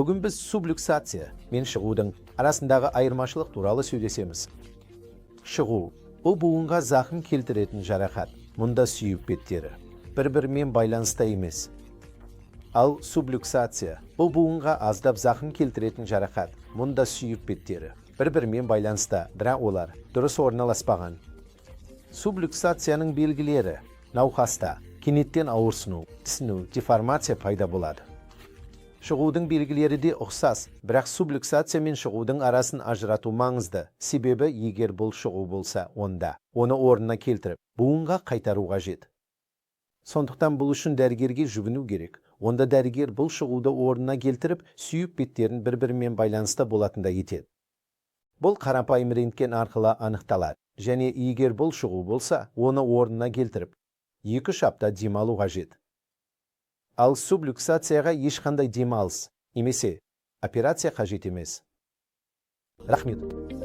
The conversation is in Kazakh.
Бүгін біз сублюксация мен шығудың арасындағы айырмашылық туралы сөйлесеміз. Шығу – бұл буынға зақым келтіретін жарақат. Мұнда сүйек беттері бір-бірімен байланыста емес. Ал сублюксация – бұл буынға аздап зақым келтіретін жарақат. Мұнда сүйек беттері бір-бірімен байланыста, бірақ олар дұрыс орналаспаған. Сублюксацияның белгілері – науқаста кенеттен ауырсыну, тісіну, деформация пайда болады. Шығудың белгілері де ұқсас, бірақ сублюксация мен шығудың арасын ажырату маңызды. Себебі егер бұл шығу болса, онда оны орнына келтіріп, буынға қайтару қажет. Сондықтан бұл үшін дәрігерге жүгіну керек. Онда дәрігер бұл шығуды орнына келтіріп, сүйек беттерін бір-бірімен байланыста болатындай етеді. Бұл қарапайым рентген арқылы анықталады, және егер бұл шығу болса, оны орнына келтіріп, 2 апта демалу қажет. Ал сублюксацияға ешқандай демалыс немесе операция қажет емес. Рахмет.